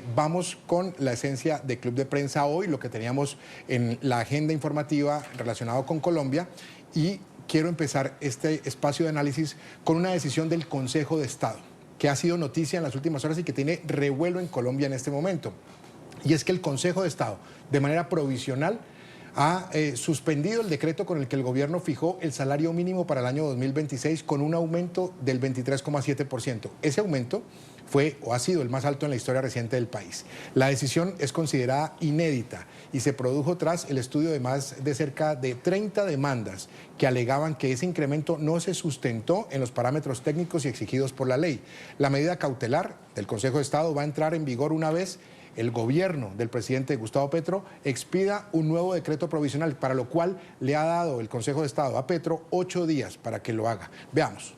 Vamos con la esencia de Club de Prensa hoy, lo que teníamos en la agenda informativa relacionado con Colombia, y quiero empezar este espacio de análisis con una decisión del Consejo de Estado, que ha sido noticia en las últimas horas y que tiene revuelo en Colombia en este momento. Y es que el Consejo de Estado, de manera provisional, ha suspendido el decreto con el que el gobierno fijó el salario mínimo para el año 2026 con un aumento del 23,7%. Ese aumento fue o ha sido el más alto en la historia reciente del país. La decisión es considerada inédita y se produjo tras el estudio de más de cerca de 30 demandas que alegaban que ese incremento no se sustentó en los parámetros técnicos y exigidos por la ley. La medida cautelar del Consejo de Estado va a entrar en vigor una vez el gobierno del presidente Gustavo Petro expida un nuevo decreto provisional, para lo cual le ha dado el Consejo de Estado a Petro 8 días para que lo haga. Veamos.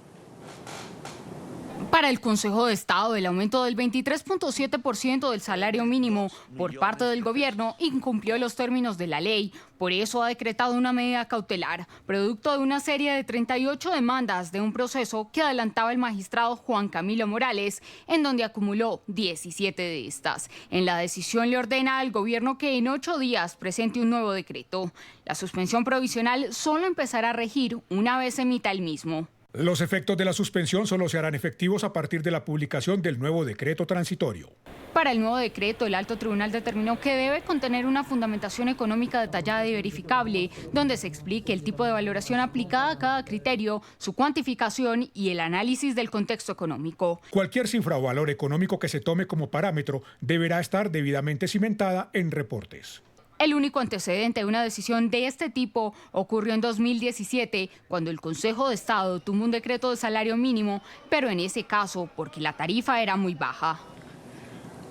Para el Consejo de Estado, el aumento del 23,7% del salario mínimo por parte del gobierno incumplió los términos de la ley. Por eso ha decretado una medida cautelar, producto de una serie de 38 demandas de un proceso que adelantaba el magistrado Juan Camilo Morales, en donde acumuló 17 de estas. En la decisión le ordena al gobierno que en 8 días presente un nuevo decreto. La suspensión provisional solo empezará a regir una vez emita el mismo. Los efectos de la suspensión solo se harán efectivos a partir de la publicación del nuevo decreto transitorio. Para el nuevo decreto, el Alto Tribunal determinó que debe contener una fundamentación económica detallada y verificable, donde se explique el tipo de valoración aplicada a cada criterio, su cuantificación y el análisis del contexto económico. Cualquier cifra o valor económico que se tome como parámetro deberá estar debidamente cimentada en reportes. El único antecedente de una decisión de este tipo ocurrió en 2017, cuando el Consejo de Estado tuvo un decreto de salario mínimo, pero en ese caso porque la tarifa era muy baja.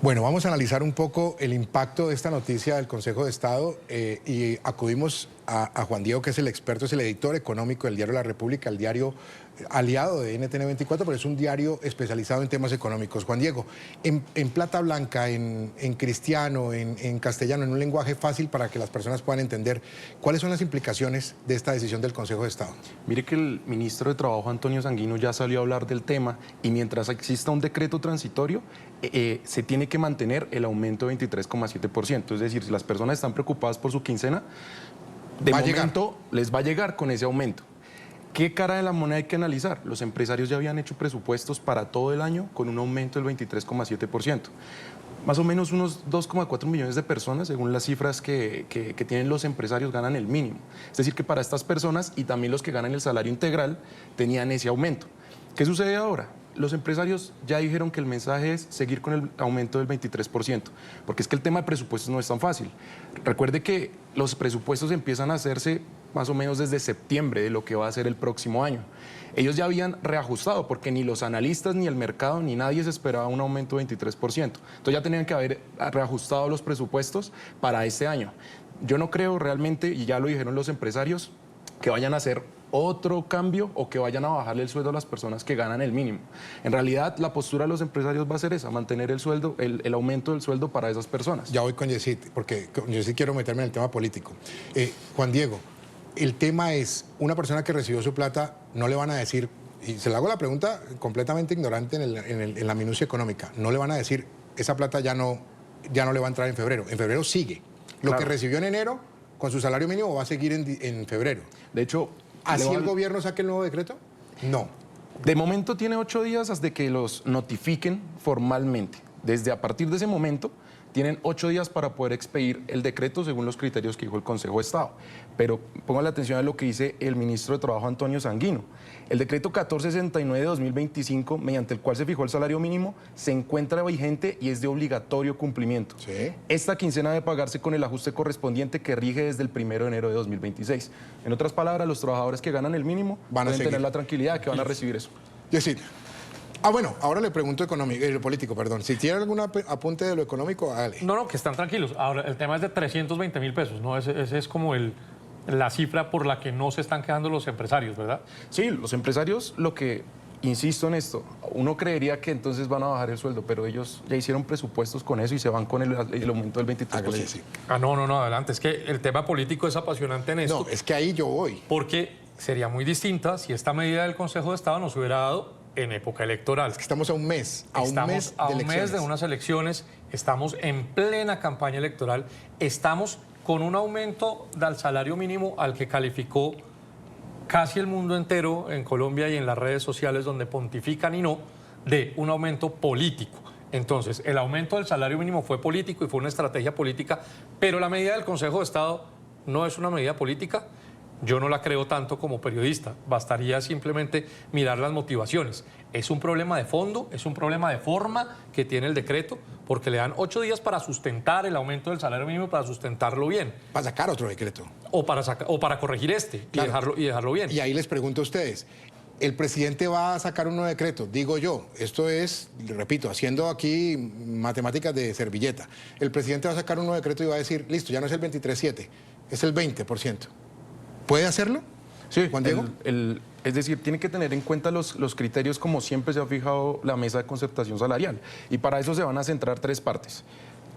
Bueno, vamos a analizar un poco el impacto de esta noticia del Consejo de Estado y acudimos a Juan Diego, que es el experto, es el editor económico del diario La República, el diario aliado de NTN 24, pero es un diario especializado en temas económicos. Juan Diego, en plata blanca, en cristiano, en castellano, en un lenguaje fácil para que las personas puedan entender, ¿cuáles son las implicaciones de esta decisión del Consejo de Estado? Mire que el ministro de Trabajo, Antonio Sanguino, ya salió a hablar del tema y mientras exista un decreto transitorio, se tiene que mantener el aumento de 23,7%. Es decir, si las personas están preocupadas por su quincena, de momento les va a llegar con ese aumento. ¿Qué cara de la moneda hay que analizar? Los empresarios ya habían hecho presupuestos para todo el año con un aumento del 23,7%. Más o menos unos 2,4 millones de personas, según las cifras que tienen los empresarios, ganan el mínimo. Es decir, que para estas personas y también los que ganan el salario integral tenían ese aumento. ¿Qué sucede ahora? Los empresarios ya dijeron que el mensaje es seguir con el aumento del 23%, porque es que el tema de presupuestos no es tan fácil. Recuerde que los presupuestos empiezan a hacerse más o menos desde septiembre de lo que va a ser el próximo año. Ellos ya habían reajustado, porque ni los analistas, ni el mercado, ni nadie se esperaba un aumento del 23%. Entonces ya tenían que haber reajustado los presupuestos para este año. Yo no creo realmente, y ya lo dijeron los empresarios, que vayan a hacer otro cambio o que vayan a bajarle el sueldo a las personas que ganan el mínimo. En realidad, la postura de los empresarios va a ser esa, mantener el sueldo, el aumento del sueldo para esas personas. Ya voy con Yesid, porque con Yesid quiero meterme en el tema político. Juan Diego, el tema es, una persona que recibió su plata, no le van a decir, y se le hago la pregunta completamente ignorante en la minucia económica, no le van a decir, esa plata ya no le va a entrar en febrero sigue. Lo Claro. que recibió en enero, con su salario mínimo, va a seguir en febrero. De hecho, ¿Así el gobierno saque el nuevo decreto? No. de momento tiene 8 días hasta que los notifiquen formalmente. Desde a partir de ese momento tienen 8 días para poder expedir el decreto según los criterios que dijo el Consejo de Estado. Pero pongan la atención a lo que dice el ministro de Trabajo, Antonio Sanguino. El decreto 1469 de 2025, mediante el cual se fijó el salario mínimo, se encuentra vigente y es de obligatorio cumplimiento. Sí. Esta quincena debe pagarse con el ajuste correspondiente que rige desde el 1 de enero de 2026. En otras palabras, los trabajadores que ganan el mínimo Van a pueden seguir. tener la tranquilidad de que van a recibir eso. Yesid. Bueno, ahora le pregunto lo político, perdón. Si tiene algún apunte de lo económico, dale. No, que están tranquilos. Ahora, el tema es de 320.000 pesos, ¿no? Ese es como la cifra por la que no se están quedando los empresarios, ¿verdad? Sí, los empresarios, lo que, insisto en esto, uno creería que entonces van a bajar el sueldo, pero ellos ya hicieron presupuestos con eso y se van con el aumento del 23%. Hágale, Yesid. No, adelante. Es que el tema político es apasionante en esto. No, es que ahí yo voy. Porque sería muy distinta si esta medida del Consejo de Estado nos hubiera dado en época electoral. Es que estamos a un mes, Estamos a un mes de elecciones. unas elecciones estamos en plena campaña electoral, estamos con un aumento del salario mínimo al que calificó casi el mundo entero en Colombia y en las redes sociales donde pontifican y no, de un aumento político. Entonces, el aumento del salario mínimo fue político y fue una estrategia política, pero la medida del Consejo de Estado no es una medida política. Yo no la creo tanto como periodista, bastaría simplemente mirar las motivaciones. Es un problema de fondo, es un problema de forma que tiene el decreto, porque le dan 8 días para sustentar el aumento del salario mínimo, para sustentarlo bien. Para sacar otro decreto. O para corregir este, claro, y dejarlo bien. Y ahí les pregunto a ustedes, el presidente va a sacar un nuevo decreto, digo yo, esto es, repito, haciendo aquí matemáticas de servilleta. El presidente va a sacar un nuevo decreto y va a decir, listo, ya no es el 23.7, es el 20%. ¿Puede hacerlo? Sí, Juan Diego. Es decir, tiene que tener en cuenta los criterios como siempre se ha fijado la mesa de concertación salarial. Y para eso se van a centrar 3 partes.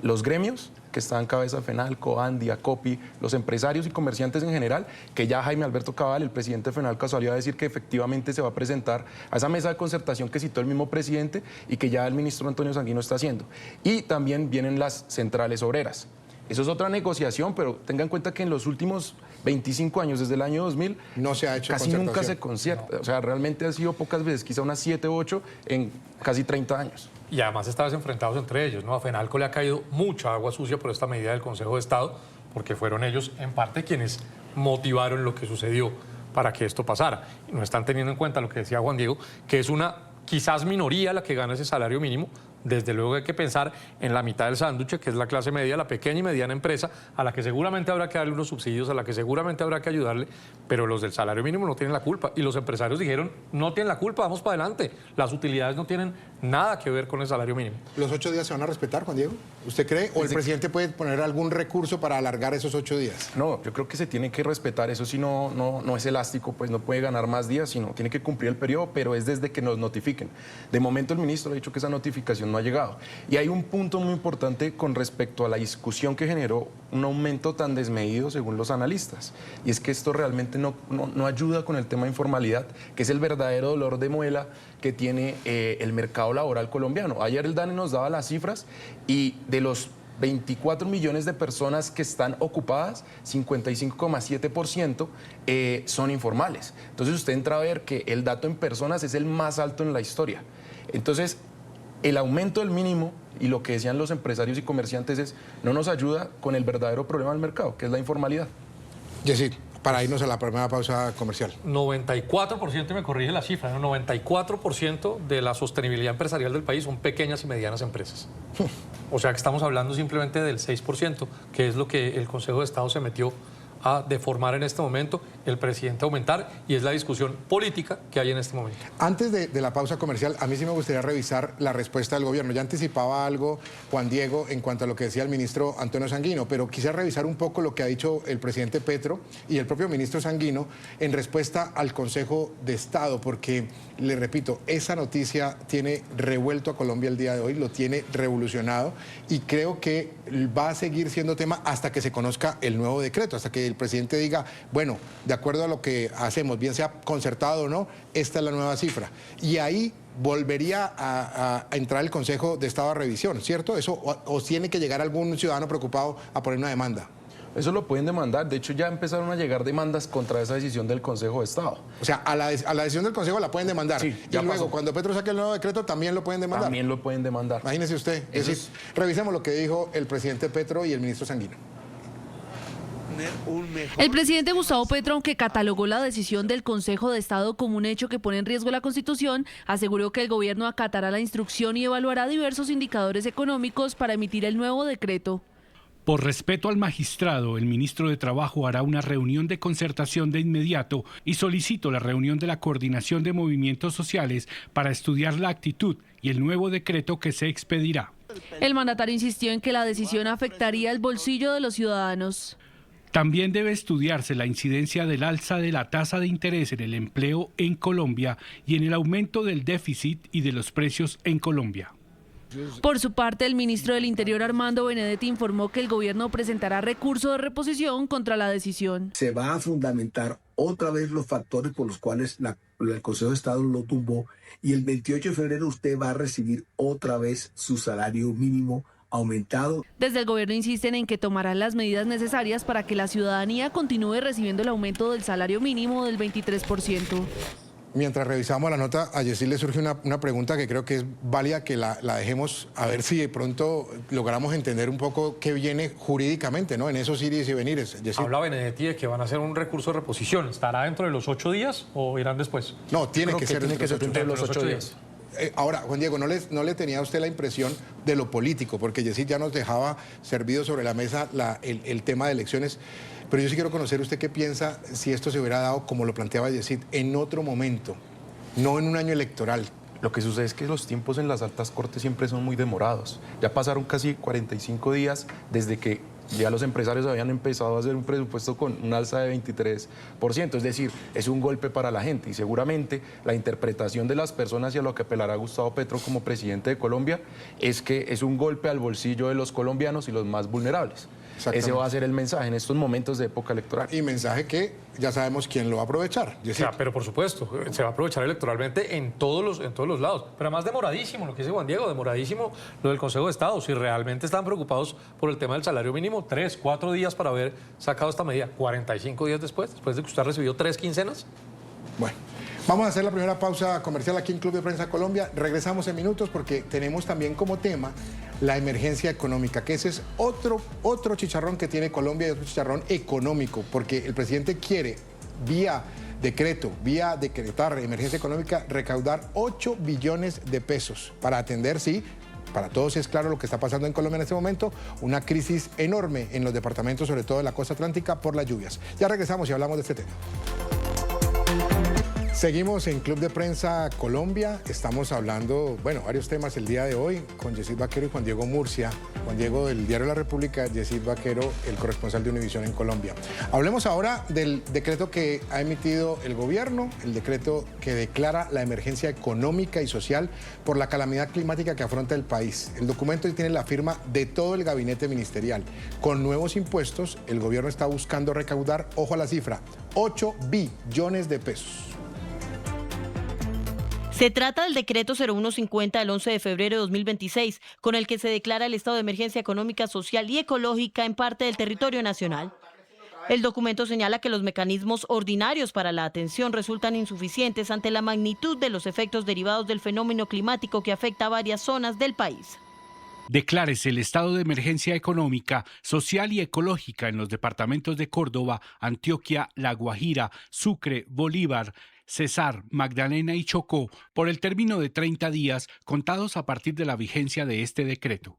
Los gremios, que están cabeza FENALCO, ANDI, ACOPI, los empresarios y comerciantes en general, que ya Jaime Alberto Cabal, el presidente de FENALCO, salió a decir que efectivamente se va a presentar a esa mesa de concertación que citó el mismo presidente y que ya el ministro Antonio Sanguino está haciendo. Y también vienen las centrales obreras. Eso es otra negociación, pero tenga en cuenta que en los últimos 25 años, desde el año 2000, no se ha hecho casi nunca se concierta. No. O sea, realmente ha sido pocas veces, quizá unas 7 u 8 en casi 30 años. Y además estaban enfrentados entre ellos, ¿no? A FENALCO le ha caído mucha agua sucia por esta medida del Consejo de Estado, porque fueron ellos, en parte, quienes motivaron lo que sucedió para que esto pasara. Y no están teniendo en cuenta lo que decía Juan Diego, que es una quizás minoría la que gana ese salario mínimo. Desde luego hay que pensar en la mitad del sándwich, que es la clase media, la pequeña y mediana empresa, a la que seguramente habrá que darle unos subsidios, a la que seguramente habrá que ayudarle, pero los del salario mínimo no tienen la culpa. Y los empresarios dijeron, no tienen la culpa, vamos para adelante. Las utilidades no tienen nada que ver con el salario mínimo. ¿Los 8 días se van a respetar, Juan Diego? ¿Usted cree? ¿O el presidente puede poner algún recurso para alargar esos 8 días? No, yo creo que se tiene que respetar. Eso sí no es elástico, pues no puede ganar más días, sino tiene que cumplir el periodo, pero es desde que nos notifiquen. De momento el ministro ha dicho que esa notificación no ha llegado. Y hay un punto muy importante con respecto a la discusión que generó un aumento tan desmedido según los analistas. Y es que esto realmente no ayuda con el tema de informalidad, que es el verdadero dolor de muela que tiene el mercado laboral colombiano. Ayer el DANE nos daba las cifras y de los 24 millones de personas que están ocupadas, 55,7% son informales. Entonces usted entra a ver que el dato en personas es el más alto en la historia. Entonces, el aumento del mínimo y lo que decían los empresarios y comerciantes es no nos ayuda con el verdadero problema del mercado, que es la informalidad. Yesid, para irnos a la primera pausa comercial. 94%, y me corrige la cifra, ¿no? 94% de la sostenibilidad empresarial del país son pequeñas y medianas empresas. O sea que estamos hablando simplemente del 6%, que es lo que el Consejo de Estado se metió a deformar en este momento, el presidente aumentar, y es la discusión política que hay en este momento. Antes de la pausa comercial, a mí sí me gustaría revisar la respuesta del gobierno. Ya anticipaba algo Juan Diego en cuanto a lo que decía el ministro Antonio Sanguino, pero quisiera revisar un poco lo que ha dicho el presidente Petro y el propio ministro Sanguino en respuesta al Consejo de Estado, porque, le repito, esa noticia tiene revuelto a Colombia el día de hoy, lo tiene revolucionado, y creo que va a seguir siendo tema hasta que se conozca el nuevo decreto, hasta que el presidente diga, bueno, de acuerdo a lo que hacemos, bien sea concertado o no, esta es la nueva cifra. Y ahí volvería a entrar el Consejo de Estado a revisión, ¿cierto? Eso, o tiene que llegar algún ciudadano preocupado a poner una demanda. Eso lo pueden demandar. De hecho, ya empezaron a llegar demandas contra esa decisión del Consejo de Estado. O sea, a la decisión del Consejo la pueden demandar. Sí, y luego, pasó. Cuando Petro saque el nuevo decreto, también lo pueden demandar. También lo pueden demandar. Imagínese usted. Revisemos lo que dijo el presidente Petro y el ministro Sanguino. El presidente Gustavo Petro, aunque catalogó la decisión del Consejo de Estado como un hecho que pone en riesgo la Constitución, aseguró que el gobierno acatará la instrucción y evaluará diversos indicadores económicos para emitir el nuevo decreto. Por respeto al magistrado, el ministro de Trabajo hará una reunión de concertación de inmediato y solicito la reunión de la Coordinación de Movimientos Sociales para estudiar la actitud y el nuevo decreto que se expedirá. El mandatario insistió en que la decisión afectaría el bolsillo de los ciudadanos. También debe estudiarse la incidencia del alza de la tasa de interés en el empleo en Colombia y en el aumento del déficit y de los precios en Colombia. Por su parte, el ministro del Interior, Armando Benedetti, informó que el gobierno presentará recurso de reposición contra la decisión. Se va a fundamentar otra vez los factores por los cuales el Consejo de Estado lo tumbó, y el 28 de febrero usted va a recibir otra vez su salario mínimo aumentado. Desde el gobierno insisten en que tomarán las medidas necesarias para que la ciudadanía continúe recibiendo el aumento del salario mínimo del 23%. Mientras revisamos la nota, a Yesid le surge una pregunta que creo que es válida que la dejemos, a ver si de pronto logramos entender un poco qué viene jurídicamente, ¿no? En esos ires y venires. Yesid. Habla Benedetti de que van a hacer un recurso de reposición. ¿Estará dentro de los 8 días o irán después? No, tiene que ser dentro de los 8 días. Ahora, Juan Diego, ¿no le tenía a usted la impresión de lo político? Porque Yesid ya nos dejaba servido sobre la mesa el tema de elecciones. Pero yo sí quiero conocer usted qué piensa si esto se hubiera dado, como lo planteaba Yesid, en otro momento, no en un año electoral. Lo que sucede es que los tiempos en las altas cortes siempre son muy demorados. Ya pasaron casi 45 días desde que ya los empresarios habían empezado a hacer un presupuesto con un alza de 23%. Es decir, es un golpe para la gente y seguramente la interpretación de las personas y a lo que apelará Gustavo Petro como presidente de Colombia es que es un golpe al bolsillo de los colombianos y los más vulnerables. Ese va a ser el mensaje en estos momentos de época electoral. Y mensaje que ya sabemos quién lo va a aprovechar. O sea, pero por supuesto, se va a aprovechar electoralmente en todos los lados. Pero además demoradísimo, lo que dice Juan Diego, demoradísimo lo del Consejo de Estado. Si realmente están preocupados por el tema del salario mínimo, 3, 4 días para haber sacado esta medida, 45 días después de que usted ha recibido 3 quincenas. Bueno, vamos a hacer la primera pausa comercial aquí en Club de Prensa Colombia. Regresamos en minutos porque tenemos también como tema la emergencia económica, que ese es otro chicharrón que tiene Colombia y otro chicharrón económico, porque el presidente quiere, vía decretar emergencia económica, recaudar 8 billones de pesos para atender, sí, para todos es claro lo que está pasando en Colombia en este momento, una crisis enorme en los departamentos, sobre todo de la costa atlántica, por las lluvias. Ya regresamos y hablamos de este tema. Seguimos en Club de Prensa Colombia, estamos hablando, varios temas el día de hoy con Yesid Vaquero y Juan Diego Murcia. Juan Diego del Diario La República, Yesid Vaquero, el corresponsal de Univisión en Colombia. Hablemos ahora del decreto que ha emitido el gobierno, el decreto que declara la emergencia económica y social por la calamidad climática que afronta el país. El documento tiene la firma de todo el gabinete ministerial. Con nuevos impuestos, el gobierno está buscando recaudar, ojo a la cifra, 8 billones de pesos. Se trata del decreto 0150 del 11 de febrero de 2026, con el que se declara el estado de emergencia económica, social y ecológica en parte del territorio nacional. El documento señala que los mecanismos ordinarios para la atención resultan insuficientes ante la magnitud de los efectos derivados del fenómeno climático que afecta a varias zonas del país. Declárese el estado de emergencia económica, social y ecológica en los departamentos de Córdoba, Antioquia, La Guajira, Sucre, Bolívar, Cesar, Magdalena y Chocó por el término de 30 días contados a partir de la vigencia de este decreto.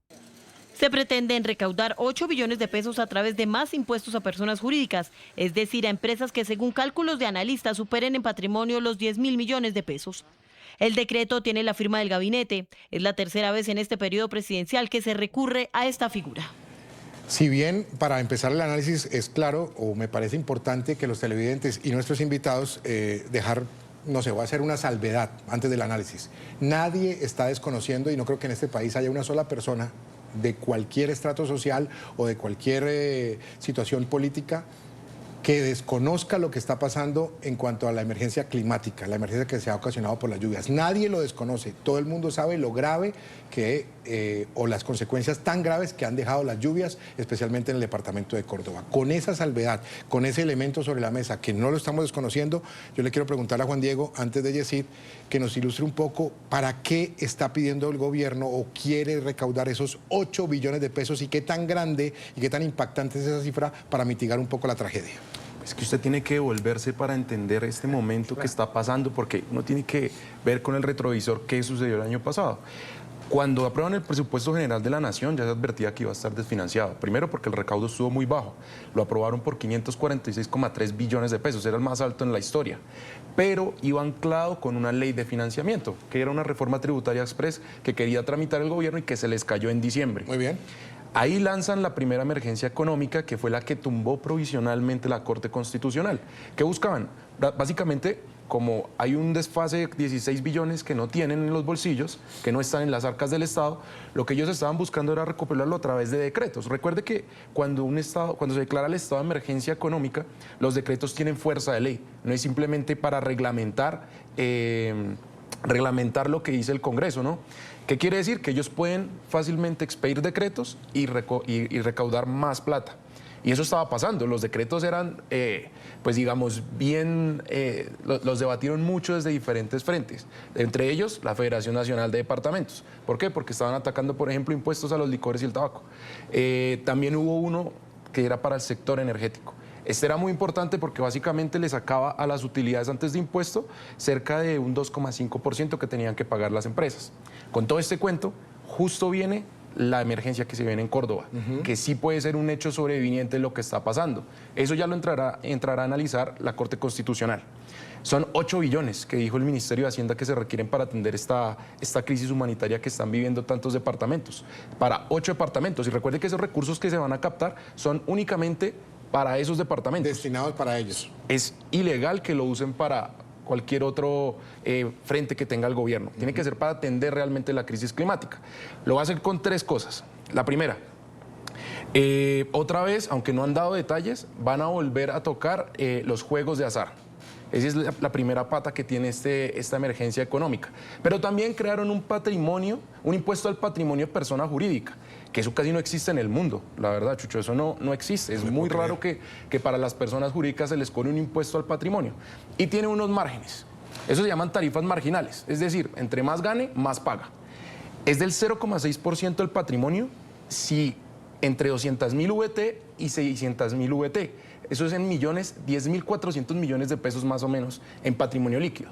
Se pretenden recaudar 8 billones de pesos a través de más impuestos a personas jurídicas, es decir, a empresas que según cálculos de analistas superen en patrimonio los 10.000 millones de pesos. El decreto tiene la firma del gabinete. Es la tercera vez en este periodo presidencial que se recurre a esta figura. Si bien para empezar el análisis es claro, o me parece importante que los televidentes y nuestros invitados voy a hacer una salvedad antes del análisis. Nadie está desconociendo, y no creo que en este país haya una sola persona de cualquier estrato social o de cualquier situación política que desconozca lo que está pasando en cuanto a la emergencia climática, la emergencia que se ha ocasionado por las lluvias. Nadie lo desconoce, todo el mundo sabe lo grave o las consecuencias tan graves que han dejado las lluvias, especialmente en el departamento de Córdoba. Con esa salvedad, con ese elemento sobre la mesa, que no lo estamos desconociendo, yo le quiero preguntar a Juan Diego, antes de Yesid, que nos ilustre un poco para qué está pidiendo el gobierno o quiere recaudar esos 8 billones de pesos y qué tan grande y qué tan impactante es esa cifra para mitigar un poco la tragedia. Es que usted tiene que devolverse para entender este momento que está pasando, porque uno tiene que ver con el retrovisor qué sucedió el año pasado. Cuando aprueban el presupuesto general de la Nación, ya se advertía que iba a estar desfinanciado. Primero porque el recaudo estuvo muy bajo. Lo aprobaron por 546,3 billones de pesos, era el más alto en la historia. Pero iba anclado con una ley de financiamiento, que era una reforma tributaria express que quería tramitar el gobierno y que se les cayó en diciembre. Muy bien. Ahí lanzan la primera emergencia económica, que fue la que tumbó provisionalmente la Corte Constitucional. ¿Qué buscaban? Básicamente, como hay un desfase de 16 billones que no tienen en los bolsillos, que no están en las arcas del Estado, lo que ellos estaban buscando era recuperarlo a través de decretos. Recuerde que cuando se declara el estado de emergencia económica, los decretos tienen fuerza de ley, no es simplemente para reglamentar reglamentar lo que dice el Congreso, ¿no? ¿Qué quiere decir? Que ellos pueden fácilmente expedir decretos y recaudar más plata. Y eso estaba pasando. Los decretos eran, pues digamos, bien, los debatieron mucho desde diferentes frentes. Entre ellos, la Federación Nacional de Departamentos. ¿Por qué? Porque estaban atacando, por ejemplo, impuestos a los licores y el tabaco. También hubo uno que era para el sector energético. Este era muy importante porque básicamente le sacaba a las utilidades antes de impuesto cerca de un 2,5% que tenían que pagar las empresas. Con todo este cuento, justo viene la emergencia que se viene en Córdoba, que sí puede ser un hecho sobreviniente lo que está pasando. Eso ya lo entrará a analizar la Corte Constitucional. Son 8 billones que dijo el Ministerio de Hacienda que se requieren para atender esta crisis humanitaria que están viviendo tantos departamentos. Para 8 departamentos. Y recuerde que esos recursos que se van a captar son únicamente para esos departamentos. Destinados para ellos. Es ilegal que lo usen para cualquier otro frente que tenga el gobierno. Tiene que ser para atender realmente la crisis climática. Lo va a hacer con 3 cosas. La primera, otra vez, aunque no han dado detalles, van a volver a tocar los juegos de azar. Esa es la primera pata que tiene esta emergencia económica. Pero también crearon un impuesto al patrimonio de persona jurídica, que eso casi no existe en el mundo, la verdad, Chucho, eso no existe. Es muy raro que para las personas jurídicas se les pone un impuesto al patrimonio. Y tiene unos márgenes, eso se llaman tarifas marginales, es decir, entre más gane, más paga. Es del 0,6% del patrimonio si entre 200.000 VT y 600.000 VT. Eso es en millones, 10.400 millones de pesos más o menos en patrimonio líquido.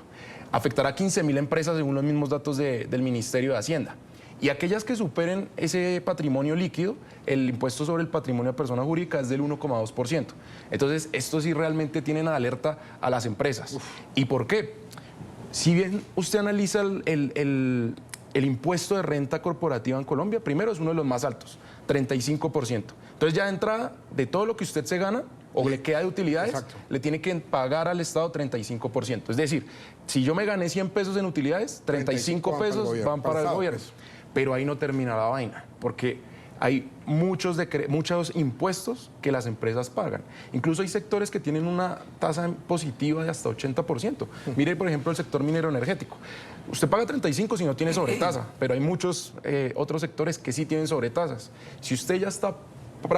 Afectará a 15.000 empresas según los mismos datos del Ministerio de Hacienda. Y aquellas que superen ese patrimonio líquido, el impuesto sobre el patrimonio de persona jurídica es del 1,2%. Entonces, esto sí realmente tienen alerta a las empresas. ¿Y por qué? Si bien usted analiza el impuesto de renta corporativa en Colombia, primero es uno de los más altos, 35%. Entonces ya de entrada, de todo lo que usted se gana o le queda de utilidades, le tiene que pagar al Estado 35%. Es decir, si yo me gané 100 pesos en utilidades, 35 pesos van para el gobierno. Pero ahí no termina la vaina, porque hay muchos impuestos que las empresas pagan. Incluso hay sectores que tienen una tasa positiva de hasta 80%. Mire, por ejemplo, el sector minero energético. Usted paga 35 si no tiene sobretasa, pero hay muchos otros sectores que sí tienen sobretasas. Si usted ya está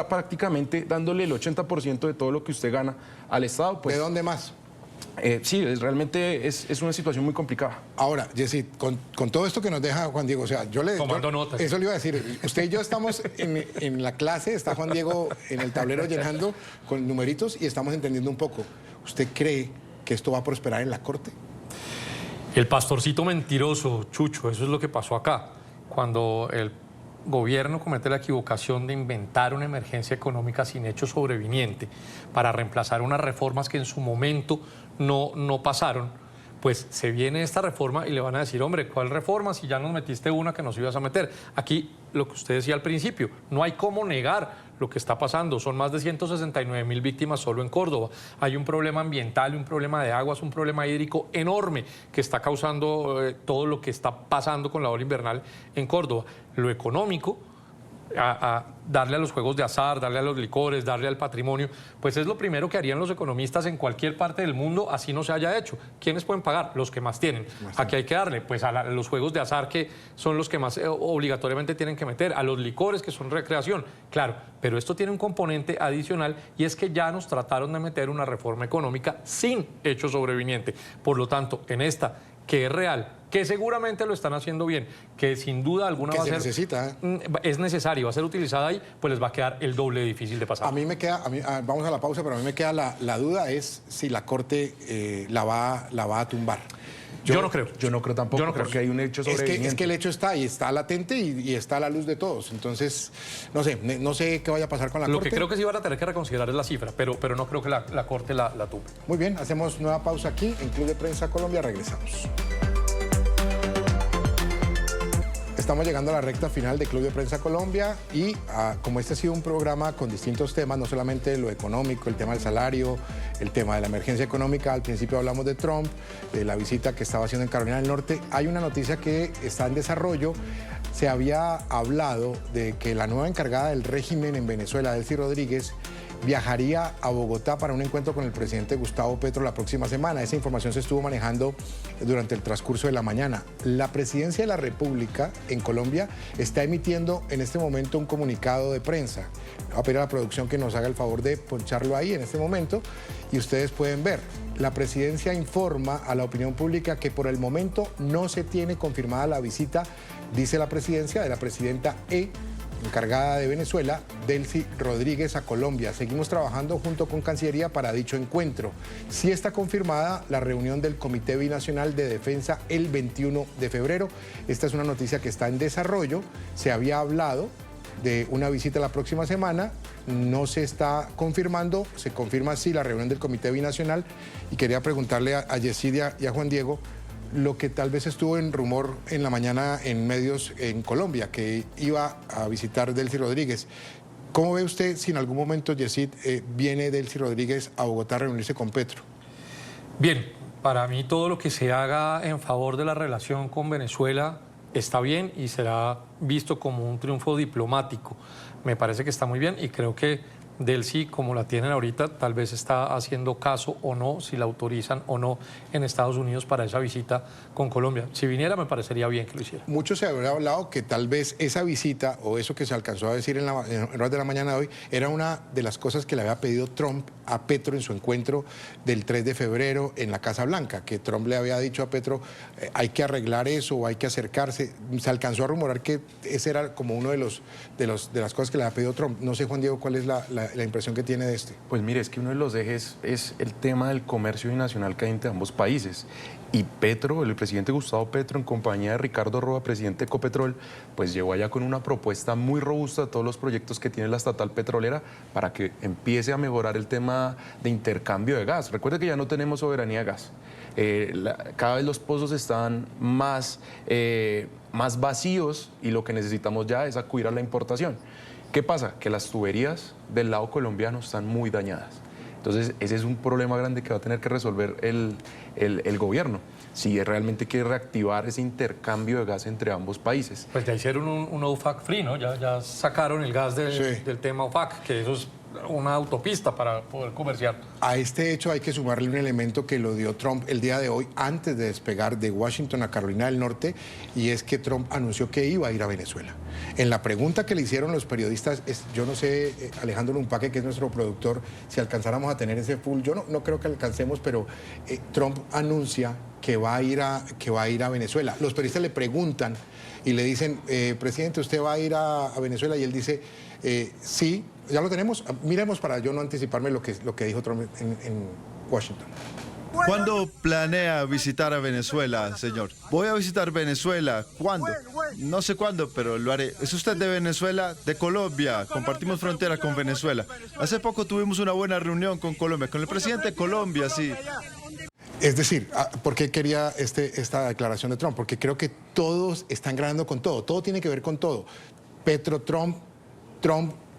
prácticamente dándole el 80% de todo lo que usted gana al Estado, pues... ¿De dónde más? Sí, realmente es una situación muy complicada. Ahora, Jessy, con todo esto que nos deja Juan Diego, o sea, Tomando notas. Eso le iba a decir. Usted y yo estamos en la clase, está Juan Diego en el tablero llenando con numeritos y estamos entendiendo un poco. ¿Usted cree que esto va a prosperar en la Corte? El pastorcito mentiroso, Chucho, eso es lo que pasó acá. Cuando el gobierno comete la equivocación de inventar una emergencia económica sin hecho sobreviniente para reemplazar unas reformas que en su momento no pasaron, pues se viene esta reforma y le van a decir, hombre, ¿cuál reforma si ya nos metiste una que nos ibas a meter? Aquí, lo que usted decía al principio, no hay cómo negar lo que está pasando. Son más de 169.000 víctimas solo en Córdoba. Hay un problema ambiental, un problema de aguas, un problema hídrico enorme que está causando todo lo que está pasando con la ola invernal en Córdoba. Lo económico, a darle a los juegos de azar, darle a los licores, darle al patrimonio, pues es lo primero que harían los economistas en cualquier parte del mundo, así no se haya hecho. ¿Quiénes pueden pagar? Los que más tienen. ¿A qué hay que darle? Pues a los juegos de azar, que son los que más obligatoriamente tienen que meter, a los licores, que son recreación. Claro, pero esto tiene un componente adicional y es que ya nos trataron de meter una reforma económica sin hecho sobreviniente. Por lo tanto, en esta, que es real, que seguramente lo están haciendo bien, que sin duda alguna va a ser... necesita. Es necesario, va a ser utilizada ahí, pues les va a quedar el doble de difícil de pasar. A mí me queda, vamos a la pausa, pero a mí me queda la duda es si la Corte la va a tumbar. Yo no creo. Yo no creo tampoco, porque hay un hecho sobreviniente. Es que el hecho está y está latente y está a la luz de todos. Entonces, no sé qué vaya a pasar con la Corte. Lo que creo que sí van a tener que reconsiderar es la cifra, pero no creo que la Corte la tumbe. Muy bien, hacemos nueva pausa aquí en Club de Prensa Colombia. Regresamos. Estamos llegando a la recta final de Club de Prensa Colombia y como este ha sido un programa con distintos temas, no solamente lo económico, el tema del salario, el tema de la emergencia económica, al principio hablamos de Trump, de la visita que estaba haciendo en Carolina del Norte, hay una noticia que está en desarrollo. Se había hablado de que la nueva encargada del régimen en Venezuela, Delcy Rodríguez, viajaría a Bogotá para un encuentro con el presidente Gustavo Petro la próxima semana. Esa información se estuvo manejando durante el transcurso de la mañana. La Presidencia de la República en Colombia está emitiendo en este momento un comunicado de prensa. Voy a pedir a la producción que nos haga el favor de poncharlo ahí en este momento y ustedes pueden ver. La presidencia informa a la opinión pública que por el momento no se tiene confirmada la visita, dice la presidencia, de la presidenta encargada de Venezuela, Delcy Rodríguez, a Colombia. Seguimos trabajando junto con Cancillería para dicho encuentro. Sí está confirmada la reunión del Comité Binacional de Defensa el 21 de febrero. Esta es una noticia que está en desarrollo. Se había hablado de una visita la próxima semana, no se está confirmando, se confirma sí la reunión del Comité Binacional, y quería preguntarle a Yesidia y a Juan Diego lo que tal vez estuvo en rumor en la mañana en medios en Colombia, que iba a visitar Delcy Rodríguez. ¿Cómo ve usted si en algún momento, Yesid, viene Delcy Rodríguez a Bogotá a reunirse con Petro? Bien, para mí todo lo que se haga en favor de la relación con Venezuela está bien y será visto como un triunfo diplomático. Me parece que está muy bien y creo que Delcy, como la tienen ahorita, tal vez está haciendo caso o no, si la autorizan o no en Estados Unidos para esa visita con Colombia. Si viniera, me parecería bien que lo hiciera. Mucho se habría hablado que tal vez esa visita, o eso que se alcanzó a decir en horas de la mañana de hoy, era una de las cosas que le había pedido Trump a Petro en su encuentro del 3 de febrero en la Casa Blanca, que Trump le había dicho a Petro, hay que arreglar eso o hay que acercarse. Se alcanzó a rumorar que ese era como uno de las cosas que le había pedido Trump. No sé, Juan Diego, cuál es la impresión que tiene de este. Pues mire, es que uno de los ejes es el tema del comercio binacional que hay entre ambos países. Y Petro, el presidente Gustavo Petro, en compañía de Ricardo Roa, presidente de Ecopetrol, pues llegó allá con una propuesta muy robusta de todos los proyectos que tiene la estatal petrolera para que empiece a mejorar el tema de intercambio de gas. Recuerde que ya no tenemos soberanía de gas. Cada vez los pozos están más vacíos y lo que necesitamos ya es acudir a la importación. ¿Qué pasa? Que las tuberías del lado colombiano están muy dañadas. Entonces, ese es un problema grande que va a tener que resolver el gobierno, si realmente quiere reactivar ese intercambio de gas entre ambos países. Pues ya hicieron un OFAC free, ¿no? Ya sacaron el gas del tema OFAC, que eso es una autopista para poder comerciar. A este hecho hay que sumarle un elemento que lo dio Trump el día de hoy antes de despegar de Washington a Carolina del Norte, y es que Trump anunció que iba a ir a Venezuela. En la pregunta que le hicieron los periodistas, yo no sé, Alejandro Lumpaque, que es nuestro productor, si alcanzáramos a tener ese full, yo no creo que alcancemos, pero Trump anuncia que va a ir a Venezuela. Los periodistas le preguntan y le dicen, presidente, ¿usted va a ir a Venezuela? Y él dice, sí, ya lo tenemos. Miremos para yo no anticiparme lo que dijo Trump en Washington. ¿Cuándo planea visitar a Venezuela, señor? Voy a visitar Venezuela. ¿Cuándo? No sé cuándo, pero lo haré. ¿Es usted de Venezuela? De Colombia. Compartimos frontera con Venezuela. Hace poco tuvimos una buena reunión con Colombia, con el presidente de Colombia, sí. Es decir, ¿por qué quería esta declaración de Trump? Porque creo que todos están ganando con todo. Todo tiene que ver con todo. Petro, Trump,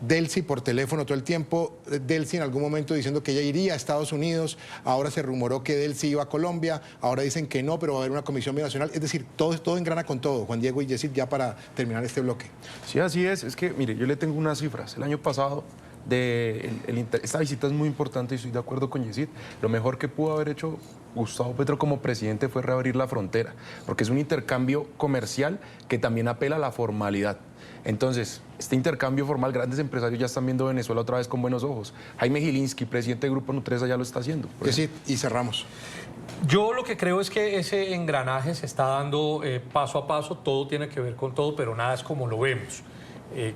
Delcy por teléfono todo el tiempo, Delcy en algún momento diciendo que ella iría a Estados Unidos, ahora se rumoró que Delcy iba a Colombia, ahora dicen que no, pero va a haber una comisión binacional. Es decir, todo engrana con todo. Juan Diego y Yesid, ya para terminar este bloque. Sí, así es. Es que, mire, yo le tengo unas cifras. El año pasado, esta visita es muy importante y estoy de acuerdo con Yesid. Lo mejor que pudo haber hecho Gustavo Petro como presidente fue reabrir la frontera, porque es un intercambio comercial que también apela a la formalidad. Entonces, este intercambio formal, grandes empresarios ya están viendo Venezuela otra vez con buenos ojos. Jaime Gilinski, presidente del Grupo Nutresa, ya lo está haciendo. Yesid, y cerramos. Yo lo que creo es que ese engranaje se está dando paso a paso, todo tiene que ver con todo, pero nada es como lo vemos.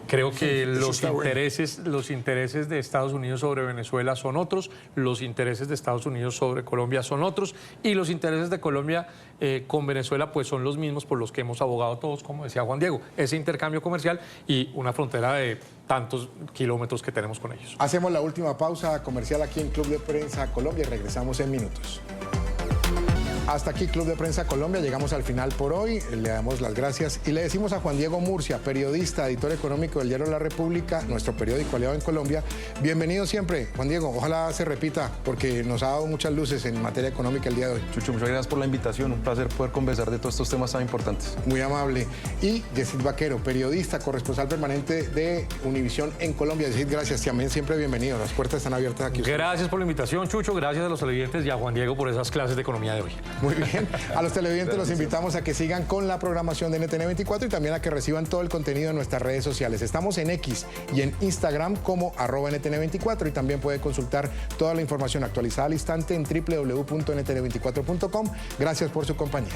Creo que los intereses de Estados Unidos sobre Venezuela son otros, los intereses de Estados Unidos sobre Colombia son otros, y los intereses de Colombia con Venezuela pues son los mismos por los que hemos abogado todos, como decía Juan Diego, ese intercambio comercial y una frontera de tantos kilómetros que tenemos con ellos. Hacemos la última pausa comercial aquí en Club de Prensa Colombia y regresamos en minutos. Hasta aquí Club de Prensa Colombia, llegamos al final por hoy, le damos las gracias y le decimos a Juan Diego Murcia, periodista, editor económico del diario La República, nuestro periódico aliado en Colombia, bienvenido siempre, Juan Diego, ojalá se repita porque nos ha dado muchas luces en materia económica el día de hoy. Chucho, muchas gracias por la invitación, un placer poder conversar de todos estos temas tan importantes. Muy amable. Y Yesid Vaquero, periodista, corresponsal permanente de Univisión en Colombia. Yesid, gracias, también siempre bienvenido, las puertas están abiertas aquí. Gracias por la invitación, Chucho, gracias a los televidentes y a Juan Diego por esas clases de economía de hoy. Muy bien. A los televidentes los invitamos a que sigan con la programación de NTN24 y también a que reciban todo el contenido en nuestras redes sociales. Estamos en X y en Instagram como @NTN24 y también puede consultar toda la información actualizada al instante en www.ntn24.com. Gracias por su compañía.